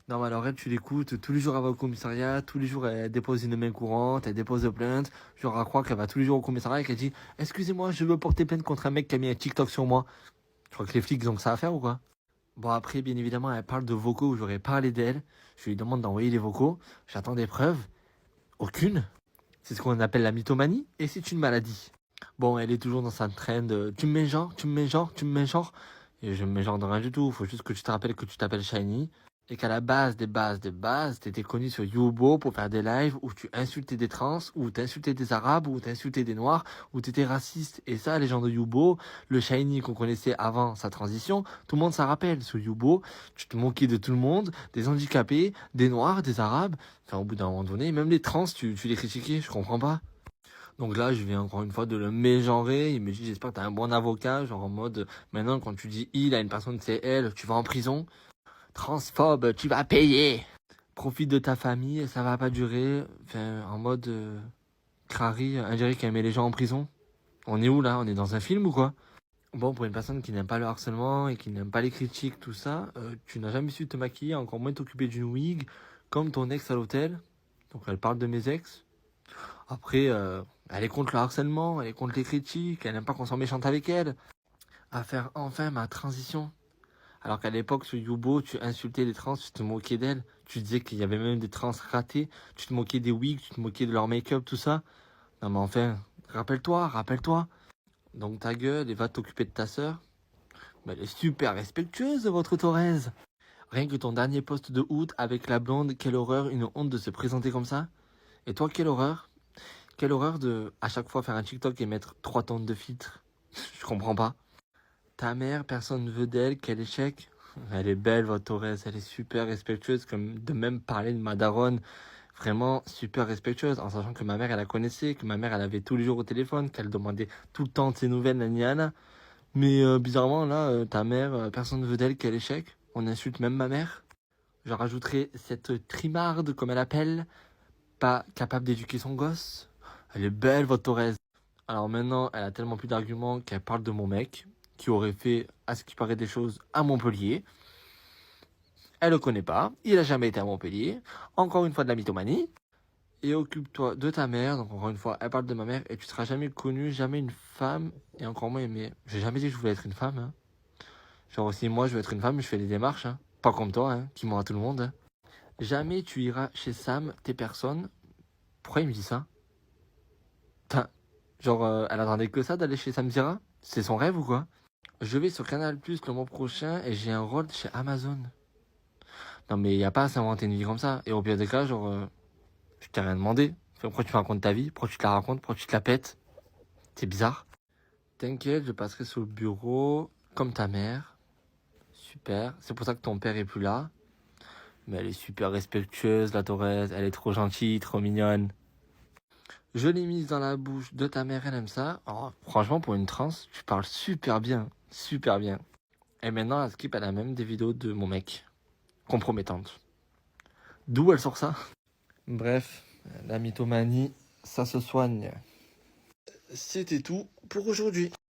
Non, mais alors elle, tu l'écoutes, tous les jours elle va au commissariat, tous les jours elle dépose une main courante, elle dépose plainte. Genre, elle croit qu'elle va tous les jours au commissariat et qu'elle dit excusez-moi, je veux porter plainte contre un mec qui a mis un TikTok sur moi. Tu crois que les flics ils ont que ça à faire ou quoi? Bon, après, bien évidemment, elle parle de vocaux où j'aurais parlé d'elle. Je lui demande d'envoyer les vocaux. J'attends des preuves. Aucune. C'est ce qu'on appelle la mythomanie et c'est une maladie. Bon, elle est toujours dans sa trend de tu me mets genre, tu me mets genre, tu me mets genre. Et je me mets genre de rien du tout. Faut juste que tu te rappelles que tu t'appelles Shiny. Et qu'à la base des bases des bases, t'étais connu sur Youbo pour faire des lives où tu insultais des trans, où t'insultais des arabes, où t'insultais des noirs, où t'étais raciste. Et ça, les gens de Youbo, le Shiny qu'on connaissait avant sa transition, tout le monde s'en rappelle. Sur Youbo, tu te moquais de tout le monde, des handicapés, des noirs, des arabes. Enfin, au bout d'un moment donné, même les trans, tu les critiquais, je comprends pas. Donc là, je viens encore une fois de le mégenrer. Il me dit, j'espère que t'as un bon avocat. Genre en mode, maintenant, quand tu dis il à une personne, c'est elle, tu vas en prison. Transphobe, tu vas payer. Profite de ta famille, ça va pas durer. Enfin, en mode, Crary, on dirait qu'elle met les gens en prison. On est où là? On est dans un film ou quoi? Bon, pour une personne qui n'aime pas le harcèlement et qui n'aime pas les critiques, tout ça, tu n'as jamais su te maquiller, encore moins t'occuper d'une wig, comme ton ex à l'hôtel. Donc elle parle de mes ex. Après, elle est contre le harcèlement, elle est contre les critiques, elle n'aime pas qu'on s'en méchante avec elle. À faire enfin ma transition. Alors qu'à l'époque, sur Youbo, tu insultais les trans, tu te moquais d'elles. Tu disais qu'il y avait même des trans ratés. Tu te moquais des wigs, tu te moquais de leur make-up, tout ça. Non mais enfin, rappelle-toi, rappelle-toi. Donc ta gueule et va t'occuper de ta sœur. Mais elle est super respectueuse, votre Thorez. Rien que ton dernier post de août avec la blonde, quelle horreur, une honte de se présenter comme ça. Et toi, quelle horreur. Quelle horreur de, à chaque fois, faire un TikTok et mettre 3 tonnes de filtres. Je comprends pas. Ta mère, personne ne veut d'elle, quel échec. Elle est belle, votre Thorez, elle est super respectueuse, comme de même parler de ma daronne. Vraiment super respectueuse, en sachant que ma mère, elle la connaissait, que ma mère, elle avait tous les jours au téléphone, qu'elle demandait tout le temps de ses nouvelles, Naniana. Mais bizarrement, là, ta mère, personne ne veut d'elle, quel échec. On insulte même ma mère. Je rajouterai cette trimarde, comme elle appelle, pas capable d'éduquer son gosse. Elle est belle, votre Thorez. Alors maintenant, elle a tellement plus d'arguments qu'elle parle de mon mec, qui aurait fait, à ce qui paraît, des choses à Montpellier. Elle le connaît pas, il a jamais été à Montpellier. Encore une fois de la mythomanie. Et occupe-toi de ta mère. Donc encore une fois, elle parle de ma mère et tu seras jamais connu, jamais une femme, et encore moins aimé. J'ai jamais dit que je voulais être une femme. Hein. Genre si moi je veux être une femme, je fais des démarches. Hein. Pas comme toi, hein, qui ment à tout le monde. Hein. Jamais tu iras chez Sam, t'es personne. Pourquoi il me dit ça? Putain, genre, elle attendait que ça d'aller chez Sam Zira. C'est son rêve ou quoi? Je vais sur Canal Plus le mois prochain et j'ai un rôle chez Amazon. Non mais y a pas à s'inventer une vie comme ça. Et au pire des cas, genre, je t'ai rien demandé. Enfin, pourquoi tu me racontes ta vie? Pourquoi tu te la racontes? Pourquoi tu te la pètes? C'est bizarre. T'inquiète, je passerai sur le bureau comme ta mère. Super. C'est pour ça que ton père est plus là. Mais elle est super respectueuse, la Thorez. Elle est trop gentille, trop mignonne. Je l'ai mise dans la bouche de ta mère, elle aime ça. Oh, franchement, pour une trans, tu parles super bien. Super bien. Et maintenant, la skip, elle a même des vidéos de mon mec. Compromettantes. D'où elle sort ça? Bref, la mythomanie, ça se soigne. C'était tout pour aujourd'hui.